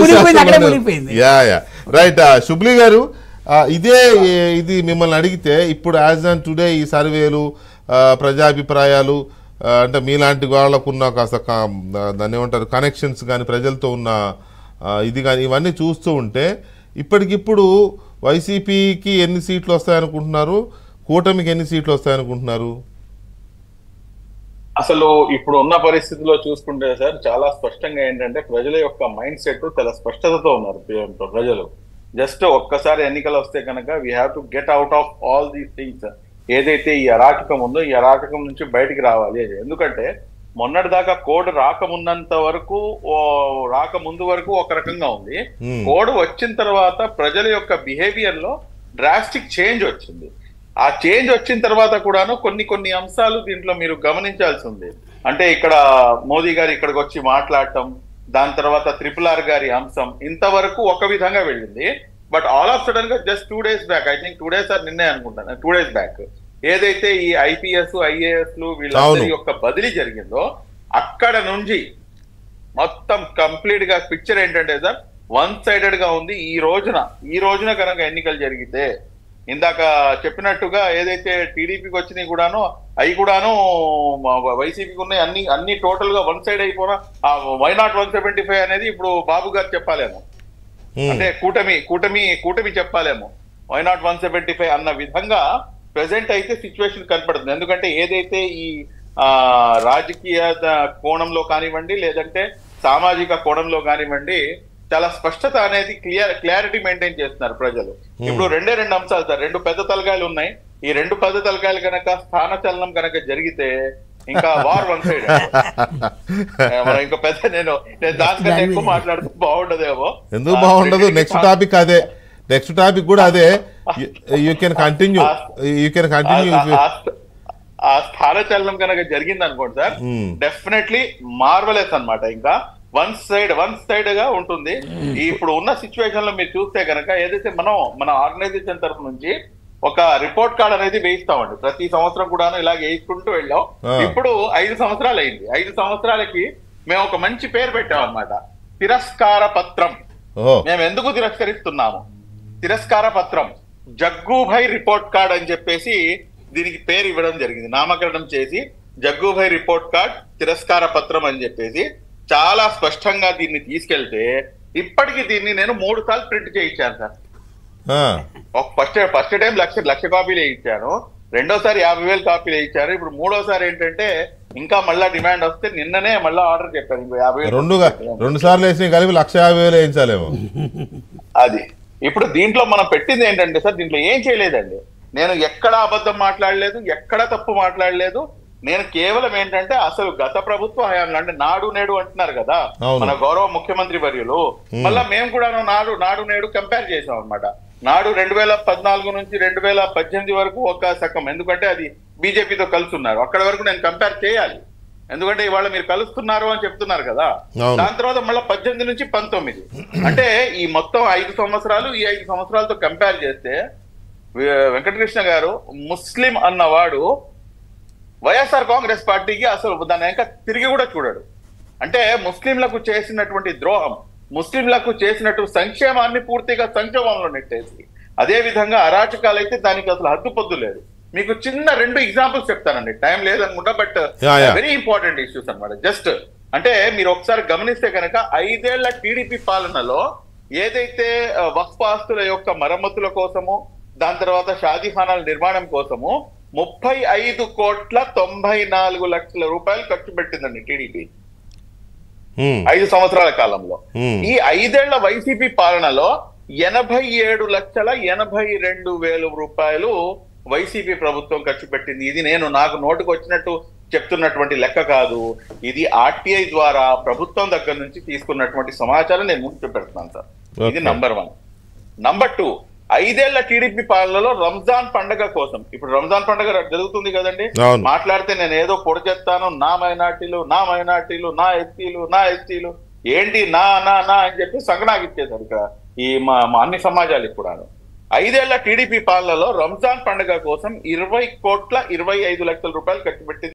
మునిగిపోయింది, అక్కడే మునిగిపోయింది. రైట్. శుభ్లీ గారు, ఇది మిమ్మల్ని అడిగితే ఇప్పుడు యాజ్ ఆన్ టుడే ఈ సర్వేలు, ప్రజాభిప్రాయాలు, అంటే మీలాంటి వాళ్ళకున్న కాస్త దాన్ని ఏమంటారు కనెక్షన్స్ కానీ, ప్రజలతో ఉన్న ఇది కానీ, ఇవన్నీ చూస్తూ ఉంటే ఇప్పటికిప్పుడు వైసీపీకి ఎన్ని సీట్లు వస్తాయనుకుంటున్నారు, కూటమికి ఎన్ని సీట్లు వస్తాయనుకుంటున్నారు? అసలు ఇప్పుడు ఉన్న పరిస్థితిలో చూసుకుంటే సార్ చాలా స్పష్టంగా ఏంటంటే ప్రజల యొక్క మైండ్ సెట్ చాలా స్పష్టతతో ఉన్నారు ప్రజలు. జస్ట్ ఒక్కసారి ఎన్నికలు వస్తే కనుక we have to get out of all these things. ఏదైతే ఈ అరాచకం ఉందో ఈ అరాచకం నుంచి బయటికి రావాలి. ఎందుకంటే మొన్నటి దాకా కోడ్ రాకమున్నంత వరకు, రాకముందు వరకు ఒక రకంగా ఉంది. కోడ్ వచ్చిన తర్వాత ప్రజల యొక్క బిహేవియర్ లో డ్రాస్టిక్ చేంజ్ వచ్చింది. ఆ చేంజ్ వచ్చిన తర్వాత కూడాను కొన్ని అంశాలు దీంట్లో మీరు గమనించాల్సి ఉంది. అంటే ఇక్కడ మోదీ గారు ఇక్కడికి వచ్చి మాట్లాడటం, దాని తర్వాత RRR గారి అంశం ఇంతవరకు ఒక విధంగా వెళ్ళింది. బట్ ఆల్ ఆఫ్ సడన్ గా just 2 days back, I think 2 days నిన్నే అనుకుంటాను, 2 days బ్యాక్ ఏదైతే ఈ IPS IAS వీళ్ళందరి యొక్క బదిలీ జరిగిందో అక్కడ నుంచి మొత్తం కంప్లీట్ గా పిక్చర్ ఏంటంటే సార్ వన్ సైడెడ్ గా ఉంది. ఈ రోజున కనుక ఎన్నికలు జరిగితే ఇందాక చెప్పినట్టుగా ఏదైతే టీడీపీకి వచ్చినాయి కూడాను అవి కూడాను వైసీపీకి ఉన్నాయి, అన్ని టోటల్ గా వన్ సైడ్ అయిపోయినా వై నాట్ 175 అనేది ఇప్పుడు బాబు గారు చెప్పాలేమో, అంటే కూటమి చెప్పాలేమో వై నాట్ 175 అన్న విధంగా ప్రెసెంట్ అయితే సిచ్యువేషన్ కనపడుతుంది. ఎందుకంటే ఏదైతే ఈ రాజకీయ కోణంలో కానివ్వండి, లేదంటే సామాజిక కోణంలో కానివ్వండి, చాలా స్పష్టత అనేది క్లారిటీ మెయింటైన్ చేస్తున్నారు ప్రజలు. ఇప్పుడు రెండే అంశాలు సార్, 2 పెద్ద తలకాయలు ఉన్నాయి. ఈ 2 పెద్ద తలకాయలు కనుక స్థాన చలనం కనుక జరిగితే ఇంకా వార్ వన్ సైడ్. మనం ఇంకా పెద్ద నేను దానికన్నా ఎక్కువ మాట్లాడుతూ బాగుండదేమో. ఎందుకు బాగుండదు? నెక్స్ట్ టాపిక్ కూడా అదే. You can continue. ఆ స్థాన చలనం కనుక జరిగింది అనుకోండి సార్, డెఫినెట్లీ మార్వలెస్ అన్నమాట. ఇంకా వన్ సైడ్ గా ఉంటుంది. ఇప్పుడు ఉన్న సిచ్యువేషన్ లో మీరు చూస్తే కనుక ఏదైతే మన ఆర్గనైజేషన్ తరఫు నుంచి ఒక రిపోర్ట్ కార్డ్ అనేది వేయిస్తామండి. ప్రతి సంవత్సరం కూడా ఇలాగ వేసుకుంటూ వెళ్ళాం. ఇప్పుడు 5 సంవత్సరాలు అయింది. 5 సంవత్సరాలకి మేము ఒక మంచి పేరు పెట్టాం అనమాట, తిరస్కార పత్రం. మేము ఎందుకు తిరస్కరిస్తున్నాము? తిరస్కార పత్రం జగ్గుభాయ్ రిపోర్ట్ కార్డ్ అని చెప్పేసి దీనికి పేరు ఇవ్వడం జరిగింది. నామకరణం చేసి జగ్గుభాయ్ రిపోర్ట్ కార్డ్ తిరస్కార పత్రం అని చెప్పేసి చాలా స్పష్టంగా దీన్ని తీసుకెళ్తే ఇప్పటికీ దీన్ని నేను 3 సార్లు ప్రింట్ చేయించాను సార్. ఫస్ట్ టైం లక్ష కాపీలు వేయించాను, రెండోసారి 50,000 కాపీలు వేయించాను. ఇప్పుడు మూడోసారి ఏంటంటే ఇంకా మళ్ళా డిమాండ్ వస్తే నిన్ననే మళ్ళా ఆర్డర్ చెప్పాను, ఇంకో 50,000. 2 సార్లు వేసి కలిపి 150,000 వేయించాలేమో. అది ఇప్పుడు దీంట్లో మనం పెట్టింది ఏంటంటే సార్, దీంట్లో ఏం చేయలేదండి. నేను ఎక్కడా అబద్ధం మాట్లాడలేదు, ఎక్కడా తప్పు మాట్లాడలేదు. నేను కేవలం ఏంటంటే అసలు గత ప్రభుత్వ హయాంలో, అంటే నాడు నేడు అంటున్నారు కదా మన గౌరవ ముఖ్యమంత్రి వర్యులు, మళ్ళా మేము కూడా నాడు నేడు కంపేర్ చేసాం అనమాట. నాడు 2014 నుంచి 2018 వరకు ఒక సగం, ఎందుకంటే అది బీజేపీతో కలుస్తున్నారు, అక్కడ వరకు నేను కంపేర్ చేయాలి. ఎందుకంటే ఇవాళ మీరు కలుస్తున్నారు అని చెప్తున్నారు కదా. దాని తర్వాత మళ్ళీ 18 నుంచి 19, అంటే ఈ మొత్తం 5 సంవత్సరాలు, ఈ 5 సంవత్సరాలతో కంపేర్ చేస్తే వెంకటకృష్ణ గారు ముస్లిం అన్నవాడు వైఎస్ఆర్ కాంగ్రెస్ పార్టీకి అసలు దాని వెనక తిరిగి కూడా చూడడు. అంటే ముస్లింలకు చేసినటువంటి ద్రోహం, ముస్లింలకు చేసినట్టు సంక్షేమాన్ని పూర్తిగా సంక్షేమంలో నెట్టేసి, అదే విధంగా అరాచకాలు అయితే దానికి అసలు హద్దుపొద్దు లేదు. మీకు చిన్న 2 ఎగ్జాంపుల్స్ చెప్తానండి, టైం లేదనుకుంటా, బట్ వెరీ ఇంపార్టెంట్ ఇష్యూస్ అనమాట. జస్ట్ అంటే మీరు ఒకసారి గమనిస్తే కనుక 5 ఏళ్ల టీడీపీ పాలనలో ఏదైతే వక్ఫ్ ఆస్తుల యొక్క మరమ్మతుల కోసము, దాని తర్వాత షాదీఖానాల నిర్మాణం కోసము 35,94,00,000 రూపాయలు ఖర్చు పెట్టిందండి టీడీపీ 5 సంవత్సరాల కాలంలో. ఈ 5 ఏళ్ల వైసీపీ పాలనలో 87,82,000 రూపాయలు వైసీపీ ప్రభుత్వం ఖర్చు పెట్టింది. ఇది నాకు నోటుకు వచ్చినట్టు చెప్తున్నటువంటి లెక్క కాదు, ఇది RTI ద్వారా ప్రభుత్వం దగ్గర నుంచి తీసుకున్నటువంటి సమాచారం నేను ముందు చూపెడుతున్నాను సార్. ఇది నంబర్ 1. నంబర్ 2, 5 ఏళ్ల టీడీపీ పాలనలో రంజాన్ పండుగ కోసం, ఇప్పుడు రంజాన్ పండుగ జరుగుతుంది కదండి, మాట్లాడితే నేను ఏదో పొడి చేస్తాను, నా మైనార్టీలు, నా ఎస్టీలు ఏంటి నా అని చెప్పి సంగనాగిచ్చేసారు ఇక్కడ ఈ మా అన్ని సమాజాలు కూడా. 5 ఏళ్ల టీడీపీ పాలనలో రంజాన్ పండుగ కోసం 20,25,00,000 రూపాయలు ఖర్చు పెట్టింది